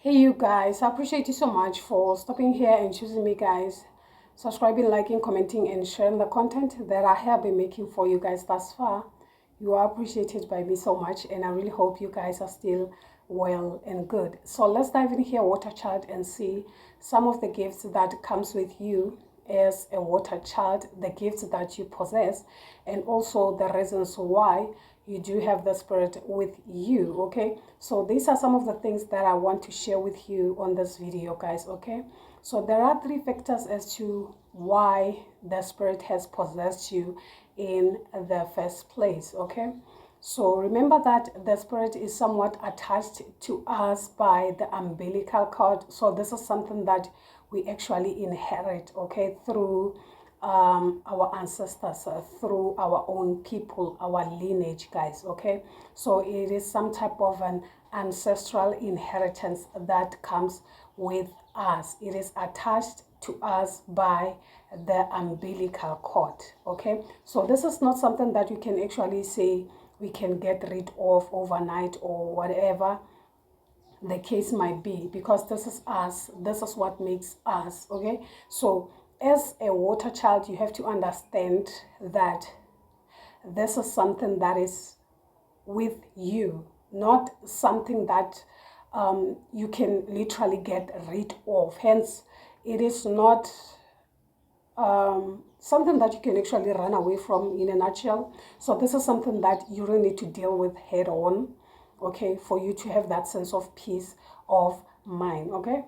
Hey you guys, I appreciate you so much for stopping here and choosing me, guys. Subscribing, liking, commenting, and sharing the content that I have been making for you guys thus far. You are appreciated by me so much, and I really hope you guys are still well and good. So let's dive in here, water chart, and see some of the gifts that comes with you as a water child, the gifts that you possess, and also the reasons why you do have the spirit with you. Okay, so these are some of the things that I want to share with you on this video, guys. Okay, so there are three factors as to why the spirit has possessed you in the first place. Okay, so remember that the spirit is somewhat attached to us by the umbilical cord. So this is something that we actually inherit, okay, through our ancestors, through our own people, our lineage, guys. Okay, so it is some type of an ancestral inheritance that comes with us. It is attached to us by the umbilical cord. Okay, so this is not something that you can actually say we can get rid of overnight or whatever the case might be, because this is us, this is what makes us. Okay, so as a water child, you have to understand that this is something that is with you, not something that you can literally get rid of. Hence, it is not something that you can actually run away from in a nutshell. So this is something that you really need to deal with head on, okay, for you to have that sense of peace of mind. Okay,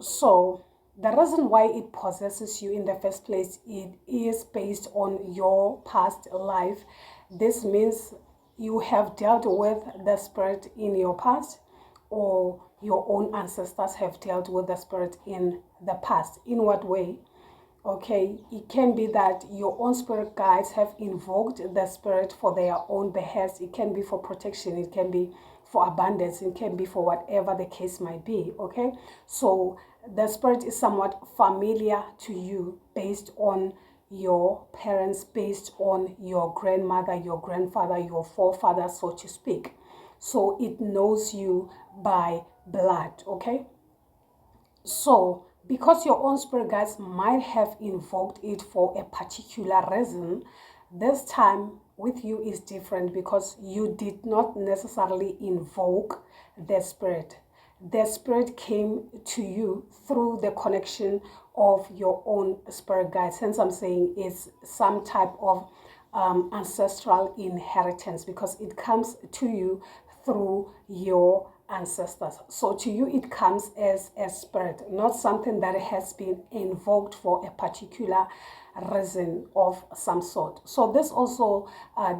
so the reason why it possesses you in the first place, it is based on your past life. This means you have dealt with the spirit in your past, or your own ancestors have dealt with the spirit in the past. In what way? Okay, it can be that your own spirit guides have invoked the spirit for their own behest. It can be for protection, it can be for abundance, it can be for whatever the case might be. Okay, so the spirit is somewhat familiar to you based on your parents, based on your grandmother, your grandfather, your forefathers, so to speak. So it knows you by blood. Okay, so, because your own spirit guides might have invoked it for a particular reason, this time with you is different because you did not necessarily invoke the spirit. The spirit came to you through the connection of your own spirit guides. Hence, I'm saying it's some type of ancestral inheritance, because it comes to you through your ancestors. So to you it comes as a spirit, not something that has been invoked for a particular reason of some sort. So this also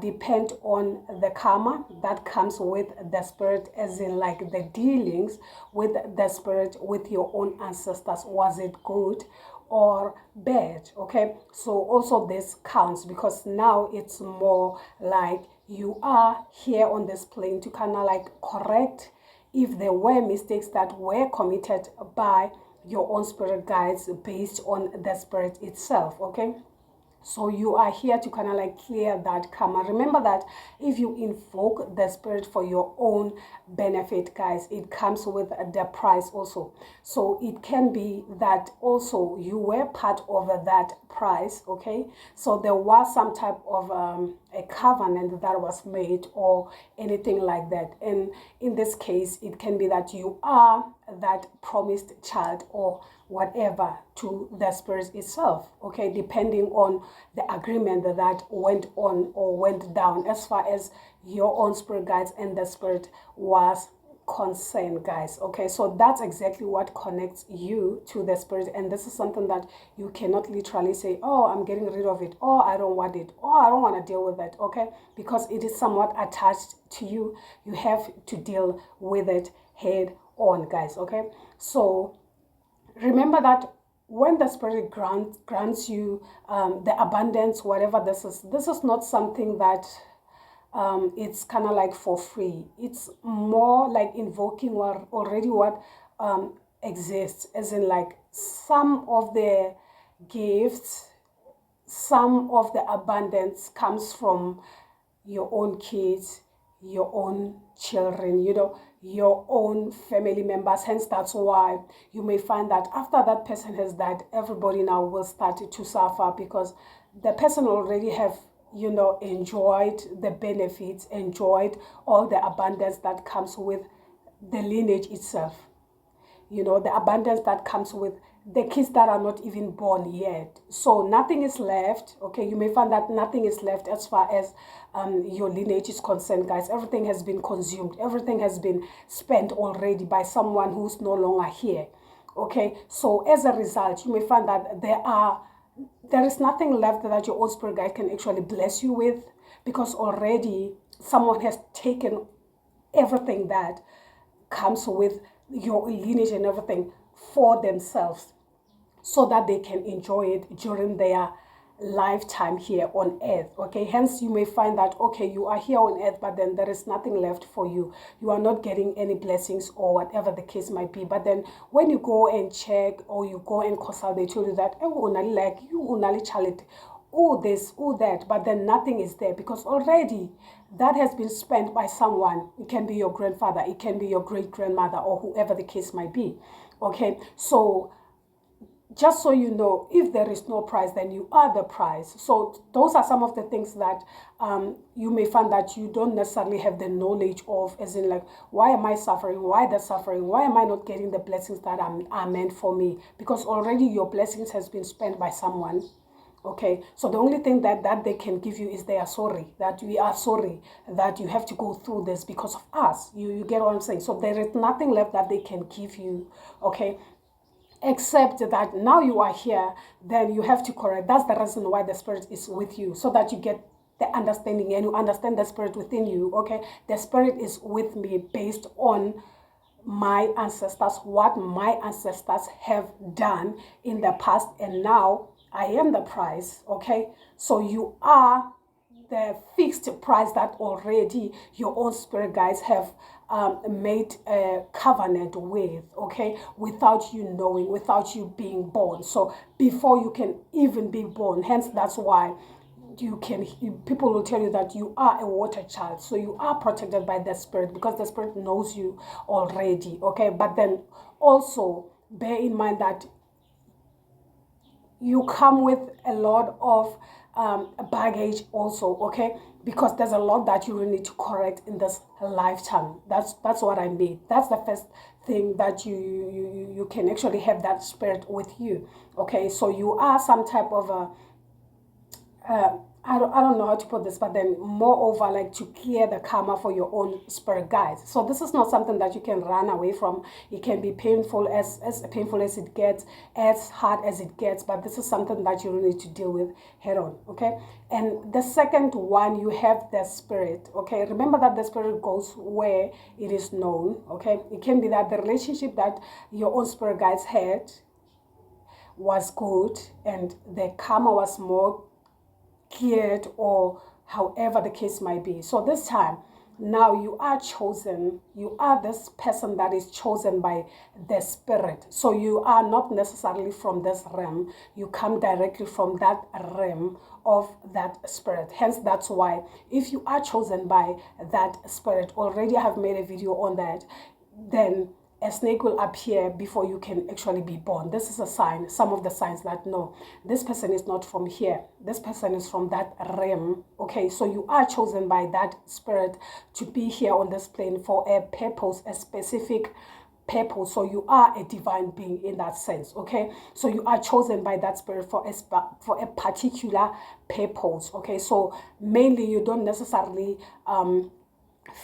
depends on the karma that comes with the spirit, as in like the dealings with the spirit with your own ancestors. Was it good or bad? Okay, so also this counts, because now it's more like you are here on this plane to kind of like correct if there were mistakes that were committed by your own spirit guides based on the spirit itself. Okay, so you are here to kind of like clear that karma. Remember that if you invoke the spirit for your own benefit, guys, it comes with the price also. So it can be that also you were part of that price. Okay, so there was some type of a covenant that was made or anything like that. And in this case, it can be that you are that promised child or whatever to the spirit itself. Okay, depending on the agreement that went on or went down as far as your own spirit guides and the spirit was concerned, guys. Okay, so that's exactly what connects you to the spirit, and this is something that you cannot literally say, oh, I'm getting rid of it, or I don't want it, or I don't want to deal with it. Okay, because it is somewhat attached to you. You have to deal with it head on, guys. Okay, so remember that when the spirit grants you the abundance, whatever this is not something that it's kind of like for free. It's more like invoking what already what exists, as in like some of the gifts, some of the abundance comes from your own kids, your own children, your own family members. Hence, that's why you may find that after that person has died, everybody now will start to suffer, because the person already have, you know, enjoyed the benefits, enjoyed all the abundance that comes with the lineage itself. You know, the abundance that comes with the kids that are not even born yet. So nothing is left. Okay, you may find that nothing is left as far as your lineage is concerned, guys. Everything has been consumed. Everything has been spent already by someone who's no longer here. Okay, so as a result, you may find that there is nothing left that your own spirit guide can actually bless you with, because already someone has taken everything that comes with your lineage and everything for themselves, so that they can enjoy it during their lifetime here on earth. Okay, hence you may find that, okay, you are here on earth, but then there is nothing left for you. You are not getting any blessings or whatever the case might be. But then when you go and check or you go and consult, they tell you that, oh, like you unali charity, oh this, oh that, but then nothing is there, because already that has been spent by someone. It can be your grandfather, it can be your great grandmother, or whoever the case might be. Okay, so just so you know, if there is no price, then you are the price. So those are some of the things that you may find that you don't necessarily have the knowledge of, as in like, why am I suffering? Why the suffering? Why am I not getting the blessings that are meant for me? Because already your blessings has been spent by someone. Okay, so the only thing that they can give you is they are sorry, that we are sorry that you have to go through this because of us. You get what I'm saying? So there is nothing left that they can give you. Okay, except that now you are here, then you have to correct. That's the reason why the spirit is with you, so that you get the understanding and you understand the spirit within you. Okay, the spirit is with me based on my ancestors, what my ancestors have done in the past, and now I am the price. Okay, so you are the fixed price that already your own spirit guides have made a covenant with, okay, without you knowing, without you being born. So before you can even be born, hence that's why people will tell you that you are a water child, so you are protected by the spirit, because the spirit knows you already. Okay, but then also bear in mind that you come with a lot of baggage also. Okay, because there's a lot that you will need to correct in this lifetime. That's what I mean. That's the first thing, that you can actually have that spirit with you. Okay, so you are some type of a I don't know how to put this, but then moreover, like to clear the karma for your own spirit guides. So this is not something that you can run away from. It can be painful, as painful as it gets, as hard as it gets, but this is something that you really need to deal with head on. Okay, and the second one, you have the spirit. Okay, remember that the spirit goes where it is known. Okay, it can be that the relationship that your own spirit guides had was good and the karma was more cleared, or however the case might be. So this time, now you are chosen. You are this person that is chosen by the spirit. So you are not necessarily from this realm. You come directly from that realm of that spirit. Hence, that's why if you are chosen by that spirit, already I have made a video on that, then a snake will appear before you can actually be born. This is a sign, some of the signs that no, this person is not from here. This person is from that realm. Okay, so you are chosen by that spirit to be here on this plane for a purpose, a specific purpose. So you are a divine being in that sense. Okay, so you are chosen by that spirit for a particular purpose. Okay, so mainly you don't necessarily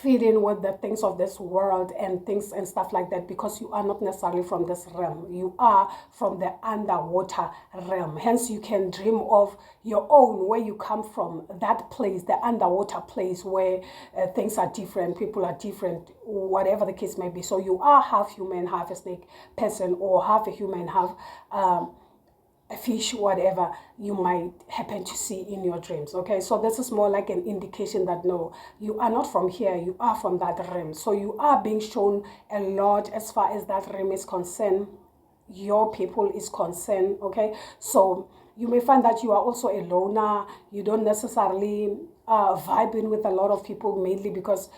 fit in with the things of this world and things and stuff like that, because you are not necessarily from this realm. You are from the underwater realm. Hence you can dream of your own, where you come from, that place, the underwater place where things are different, people are different, whatever the case may be. So you are half human, half a snake person, or half a human, half a fish, whatever you might happen to see in your dreams. Okay, so this is more like an indication that no, you are not from here, you are from that realm. So you are being shown a lot as far as that realm is concerned, your people is concerned. Okay, so you may find that you are also a loner. You don't necessarily vibe in with a lot of people, mainly because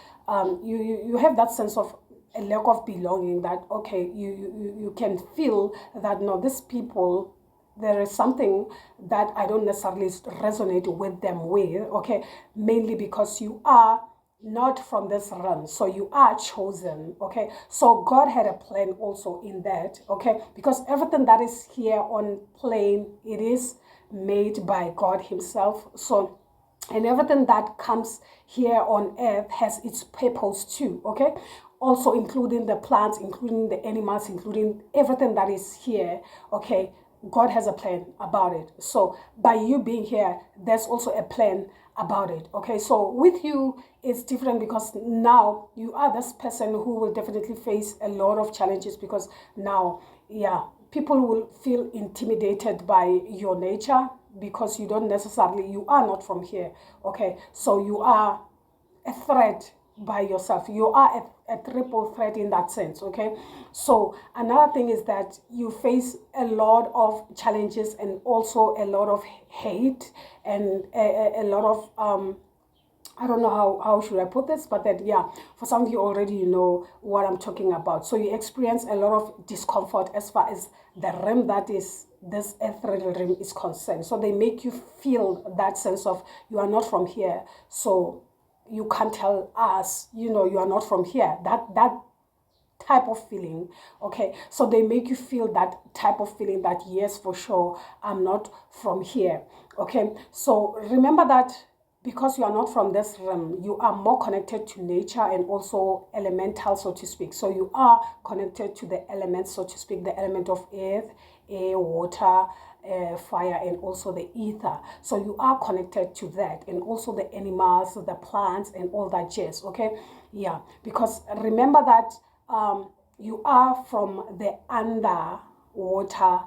you have that sense of a lack of belonging, that okay, you can feel that no, these people, there is something that I don't necessarily resonate with them with, okay, mainly because you are not from this realm, so you are chosen, okay. So God had a plan also in that, okay, because everything that is here on plane, it is made by God himself. So, and everything that comes here on earth has its purpose too, okay, also including the plants, including the animals, including everything that is here, okay. God has a plan about it. So by you being here, there's also a plan about it, okay. So with you, it's different because now you are this person who will definitely face a lot of challenges, because now, yeah, people will feel intimidated by your nature, because you don't necessarily, you are not from here, okay. So you are a threat by yourself. You are a triple threat in that sense, okay. So another thing is that you face a lot of challenges and also a lot of hate and a lot of I don't know how should I put this, but that, yeah, for some of you already, you know what I'm talking about. So you experience a lot of discomfort as far as the realm that is this ethereal realm is concerned. So they make you feel that sense of you are not from here, so you can't tell us, you know, you are not from here. That type of feeling, okay. So they make you feel that type of feeling that yes, for sure, I'm not from here, okay. So remember that because you are not from this realm, you are more connected to nature and also elemental, so to speak. So you are connected to the elements, so to speak, the element of earth, air, water, fire, and also the ether. So you are connected to that, and also the animals, the plants, and all that jazz, okay. Yeah, because remember that you are from the underwater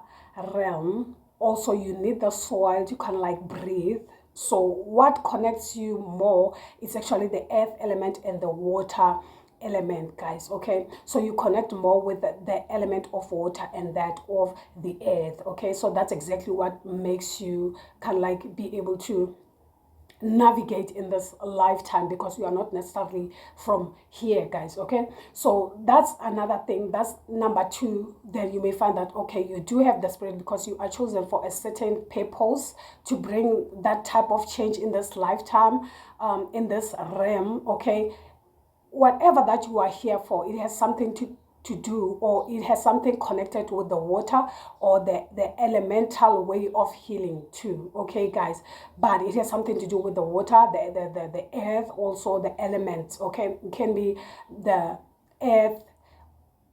realm. Also, you need the soil to kind of like breathe. So what connects you more is actually the earth element and the water element, guys, okay. So you connect more with the element of water and that of the earth, okay. So that's exactly what makes you kind of like be able to navigate in this lifetime, because you are not necessarily from here, guys, okay. So that's another thing. That's number two. Then you may find that okay, you do have the spirit because you are chosen for a certain purpose to bring that type of change in this lifetime, in this realm, okay. Whatever that you are here for, it has something to do, or it has something connected with the water or the elemental way of healing too, okay, guys. But it has something to do with the water, the earth, also the elements, okay. It can be the earth,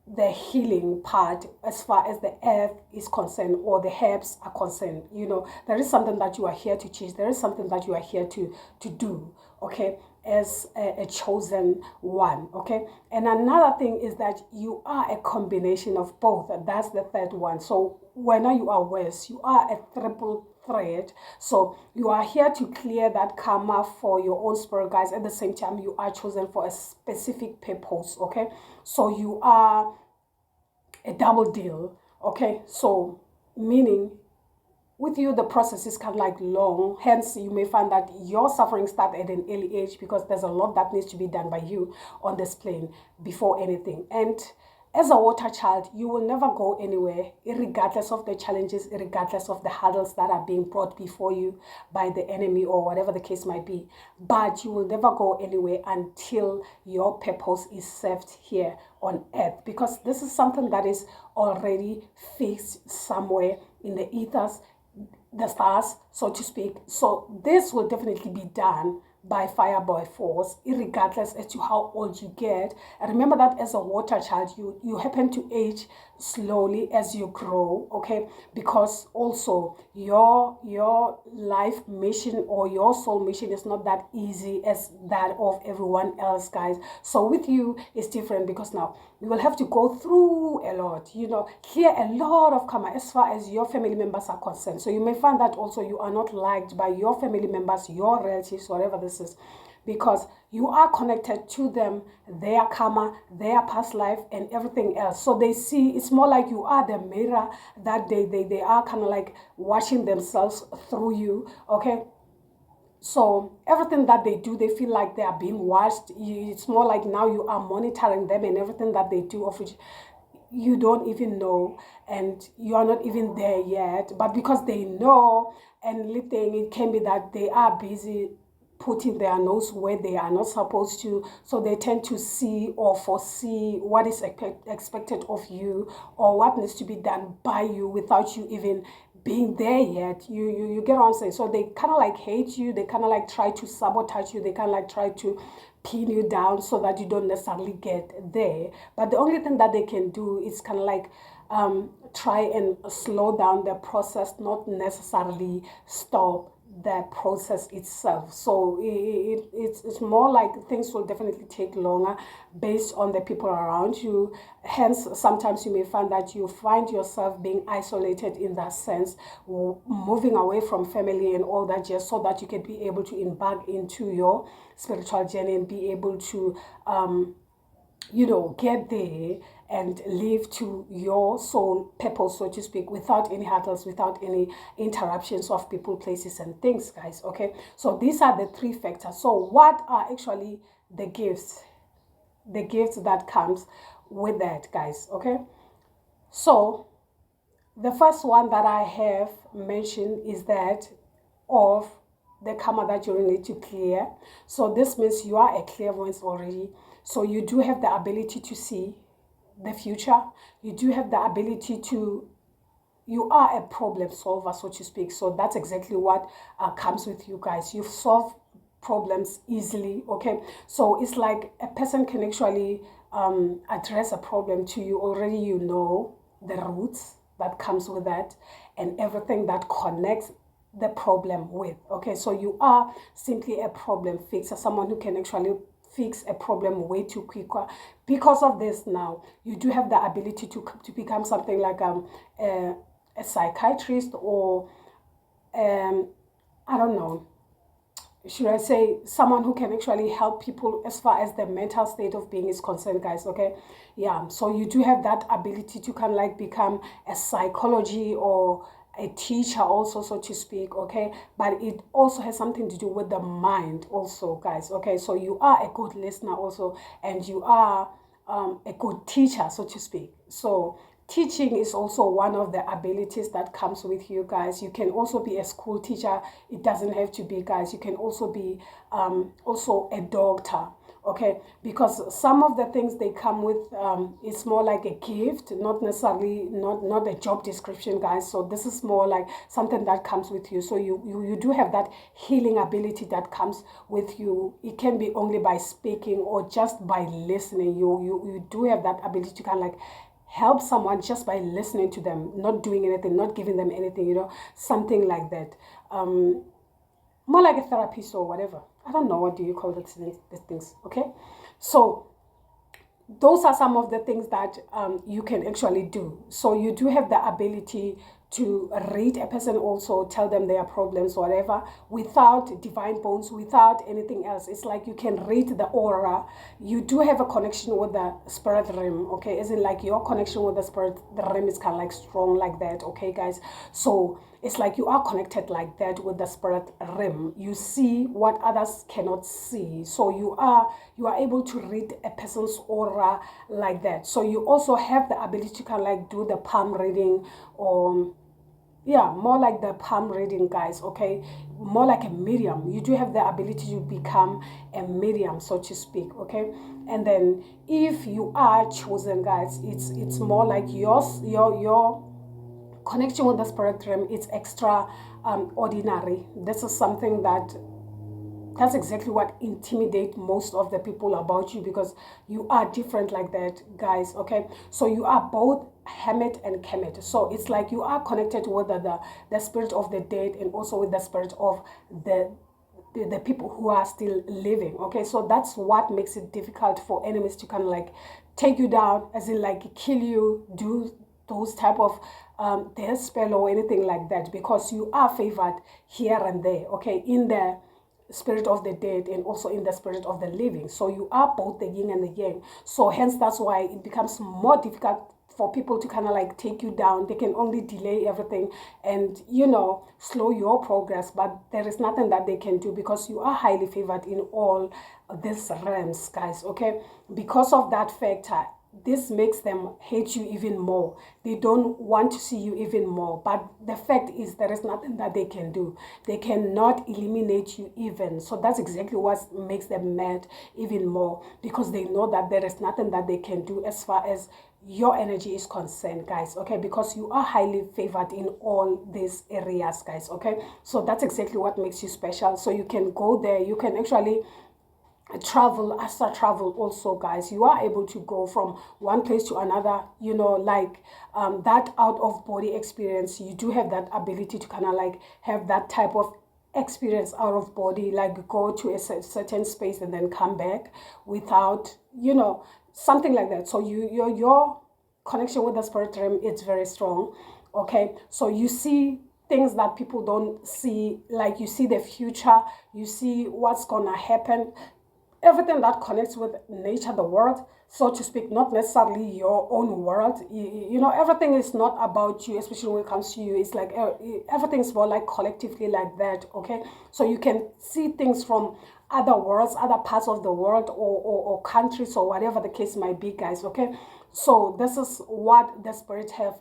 the healing part as far as the earth is concerned, or the herbs are concerned. You know, there is something that you are here to change. There is something that you are here to do, okay, as a chosen one, okay. And another thing is that you are a combination of both. That's the third one. So when you are West, you are a triple thread. So you are here to clear that karma for your own spirit, guys. At the same time, you are chosen for a specific purpose, okay. So you are a double deal, okay. So meaning with you, the process is kind of like long. Hence, you may find that your suffering starts at an early age, because there's a lot that needs to be done by you on this plane before anything. And as a water child, you will never go anywhere, regardless of the challenges, regardless of the hurdles that are being brought before you by the enemy or whatever the case might be. But you will never go anywhere until your purpose is served here on earth, because this is something that is already fixed somewhere in the ethers, the stars, so to speak. So this will definitely be done by fire, by force, regardless as to how old you get. And remember that as a water child, you happen to age slowly as you grow, okay. Because also your life mission or your soul mission is not that easy as that of everyone else, guys. So with you it's different, because now you will have to go through a lot, you know, clear a lot of karma as far as your family members are concerned. So you may find that also you are not liked by your family members, your relatives, whatever this is, because you are connected to them, their karma, their past life, and everything else. So they see, it's more like you are the mirror that they are kind of like watching themselves through you, okay. So everything that they do, they feel like they are being watched. It's more like now you are monitoring them and everything that they do, of which you don't even know, and you are not even there yet. But because they know, and lifting, it can be that they are busy putting their nose where they are not supposed to, so they tend to see or foresee what is expected of you, or what needs to be done by you without you even being there yet. You get what I'm saying? So they kind of like hate you, they kind of like try to sabotage you, they kind of like try to pin you down so that you don't necessarily get there. But the only thing that they can do is kind of like try and slow down the process, not necessarily stop the process itself. So it's more like things will definitely take longer based on the people around you. Hence, sometimes you may find that you find yourself being isolated in that sense, moving away from family and all that, just so that you can be able to embark into your spiritual journey and be able to get there and live to your soul purpose, so to speak, without any hurdles, without any interruptions of people, places, and things, guys. Okay, so these are the three factors. So what are actually the gifts? The gifts that comes with that, guys. Okay, so the first one that I have mentioned is that of the karma that you need to clear. So this means you are a clairvoyant already. So you do have the ability to see the future. You do have the ability to, you are a problem solver, so to speak. So that's exactly what comes with you guys. You solve problems easily. Okay, so it's like a person can actually address a problem to you already. You know the roots that comes with that and everything that connects the problem with. Okay, so you are simply a problem fixer, someone who can actually fix a problem way too quicker. Because of this, now you do have the ability to become something like a psychiatrist, or I don't know, should I say, someone who can actually help people as far as the mental state of being is concerned, guys. Okay, yeah, so you do have that ability to kind of like become a psychology or a teacher also, so to speak. Okay, but it also has something to do with the mind also, guys. Okay, so you are a good listener also, and you are a good teacher, so to speak. So teaching is also one of the abilities that comes with you, guys. You can also be a school teacher. It doesn't have to be, guys. You can also be also a doctor. Okay, because some of the things they come with, it's more like a gift, not necessarily not a job description, guys. So this is more like something that comes with you. So you do have that healing ability that comes with you. It can be only by speaking or just by listening. You do have that ability to kind of like help someone just by listening to them, not doing anything, not giving them anything, something like that. More like a therapist or whatever. I don't know, what do you call these things, okay? So those are some of the things that you can actually do. So you do have the ability to read a person, also tell them their problems, whatever, without divine bones, without anything else. It's like you can read the aura. You do have a connection with the spirit realm, okay? Isn't like your connection with the spirit, the realm is kind of like strong like that, okay, guys? So it's like you are connected like that with the spirit realm. You see what others cannot see. So you are able to read a person's aura like that. So you also have the ability to kind of like do the palm reading, or yeah, more like the palm reading, guys. Okay, more like a medium. You do have the ability to become a medium, so to speak. Okay, and then if you are chosen, guys, it's more like your connection with the spirit realm. It's extra ordinary. This is something that's exactly what intimidates most of the people about you, because you are different like that, guys. Okay, so you are both hermit and kemet. So it's like you are connected with the spirit of the dead, and also with the spirit of the people who are still living. Okay, so that's what makes it difficult for enemies to kind of like take you down, as in like kill you, do those type of death spell or anything like that, because you are favored here and there, okay, in the spirit of the dead and also in the spirit of the living. So you are both the yin and the yang. So hence that's why it becomes more difficult for people to kind of like take you down. They can only delay everything and, slow your progress, but there is nothing that they can do because you are highly favored in all these realms, guys, okay? Because of that factor, this makes them hate you even more. They don't want to see you even more. But the fact is, there is nothing that they can do. They cannot eliminate you even. So that's exactly what makes them mad even more, because they know that there is nothing that they can do as far as your energy is concerned, guys, okay? Because you are highly favored in all these areas, guys, okay? So that's exactly what makes you special. So you can go there. You can actually travel, astral travel also, guys. You are able to go from one place to another, like that out of body experience. You do have that ability to kind of like have that type of experience out of body, like go to a certain space and then come back without, something like that. So your connection with the spirit realm, it's very strong, okay? So you see things that people don't see, like you see the future, you see what's gonna happen, everything that connects with nature, the world, so to speak, not necessarily your own world. Everything is not about you, especially when it comes to you. It's like everything's more like collectively like that, okay? So you can see things from other worlds, other parts of the world, or countries, or whatever the case might be, guys, okay? So this is what the spirit have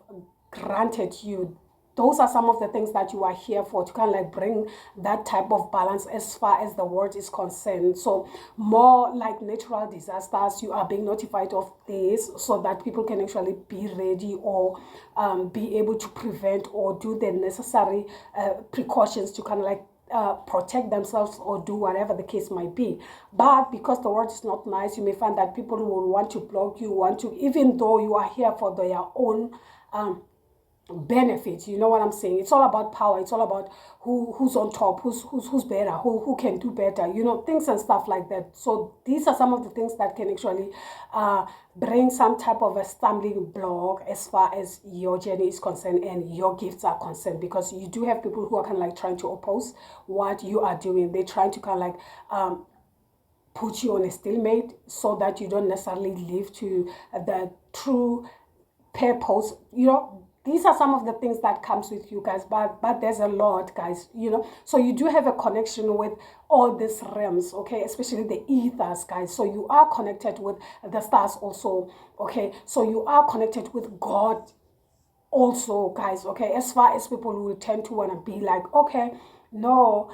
granted you. Those are some of the things that you are here for, to kind of like bring that type of balance as far as the world is concerned. So more like natural disasters, you are being notified of this so that people can actually be ready, or be able to prevent or do the necessary precautions to kind of like protect themselves or do whatever the case might be. But because the world is not nice, you may find that people will want to block you, even though you are here for their own benefit. You know what I'm saying? It's all about power. It's all about who's on top, who's better, who can do better, things and stuff like that. So these are some of the things that can actually bring some type of a stumbling block as far as your journey is concerned and your gifts are concerned, because you do have people who are kind of like trying to oppose what you are doing. They're trying to kind of like put you on a stalemate so that you don't necessarily live to the true purpose. These are some of the things that comes with you, guys, but there's a lot, guys. So you do have a connection with all these realms, okay, especially the ethers, guys. So you are connected with the stars also, okay? So you are connected with God also, guys, okay? As far as people will tend to want to be like, okay, no,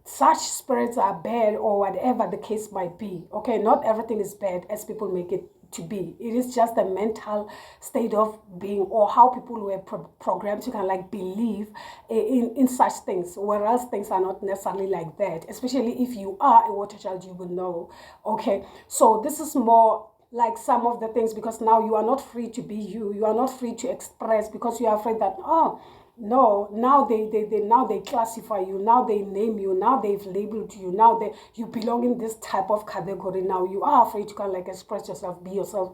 such spirits are bad, or whatever the case might be, okay? Not everything is bad as people make it to be. It is just the mental state of being, or how people were programmed to kind of like believe in such things, whereas things are not necessarily like that. Especially if you are a water child, you will know, okay? So this is more like some of the things, because now you are not free to be you are not free to express, because you are afraid that, oh no, now they classify you, now they name you, now they've labeled you, now you belong in this type of category. Now you are afraid to kind of like express yourself, be yourself,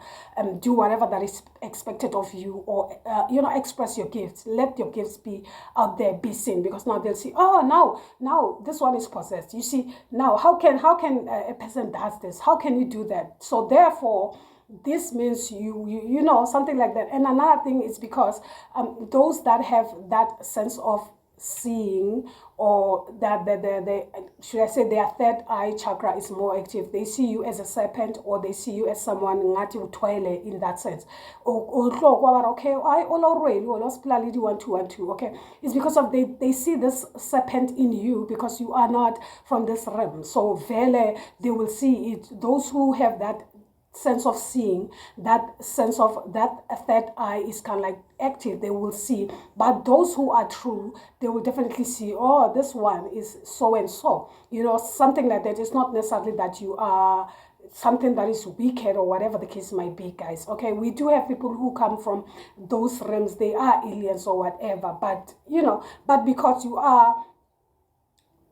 do whatever that is expected of you, or express your gifts. Let your gifts be out there, be seen, because now they'll see, oh, now this one is possessed. You see, now how can a person does this? How can you do that? So therefore, this means you know, something like that. And another thing is because those that have that sense of seeing, or that the should I say their third eye chakra is more active, they see you as a serpent, or they see you as someone ngati utwele, in that sense. Okay, I already okay, it's because of they see this serpent in you, because you are not from this realm. So vele, they will see it. Those who have that sense of seeing, that sense of that third eye is kind of like active, they will see. But those who are true, they will definitely see, oh, this one is so and so, something like that. It's not necessarily that you are something that is wicked, or whatever the case might be, guys, okay? We do have people who come from those realms, they are aliens or whatever, but but because you are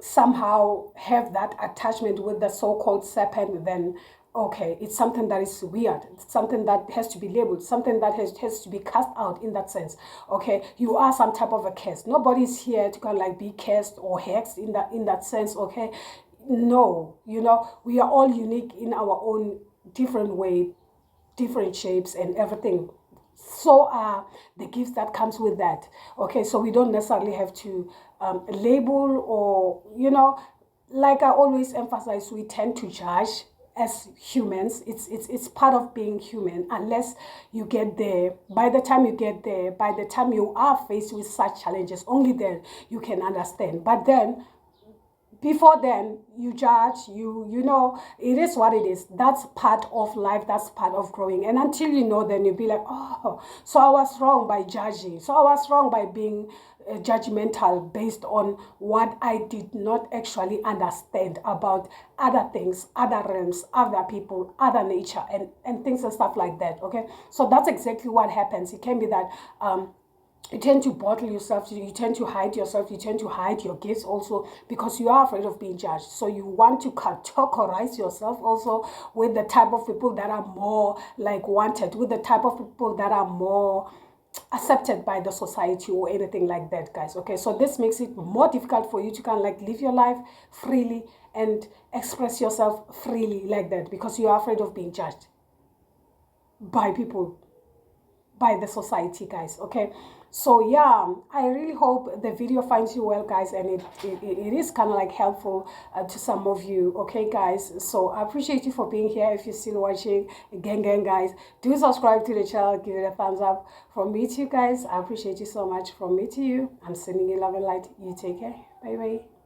somehow have that attachment with the so-called serpent, then okay, it's something that is weird. It's something that has to be labeled, something that has to be cast out, in that sense, okay? You are some type of a curse. Nobody's here to kind of like be cursed or hexed in that sense, okay? No, we are all unique in our own different way different shapes and everything. So are the gifts that comes with that. Okay, so we don't necessarily have to label, or like I always emphasize, we tend to judge as humans. It's part of being human. Unless you get there, by the time you get there, by the time you are faced with such challenges, only then you can understand. But then, before then, you judge, it is what it is. That's part of life, that's part of growing. And until you know, then you'll be like, oh, so I was wrong by judging, so I was wrong by being judgmental based on what I did not actually understand about other things, other realms, other people, other nature, and things and stuff like that. Okay, so that's exactly what happens. It can be that you tend to bottle yourself, you tend to hide yourself, you tend to hide your gifts also, because you are afraid of being judged. So you want to categorize yourself also with the type of people that are more like wanted, with the type of people that are more accepted by the society or anything like that, guys. Okay, so this makes it more difficult for you to kind of like live your life freely and express yourself freely like that, because you are afraid of being judged by people, by the society, guys. Okay, so yeah, I really hope the video finds you well, guys, and it is kind of like helpful to some of you. Okay, guys, so I appreciate you for being here. If you're still watching, again, guys, do subscribe to the channel, give it a thumbs up. From me to you guys, I appreciate you so much. From me to you, I'm sending you love and light. You take care. Bye bye.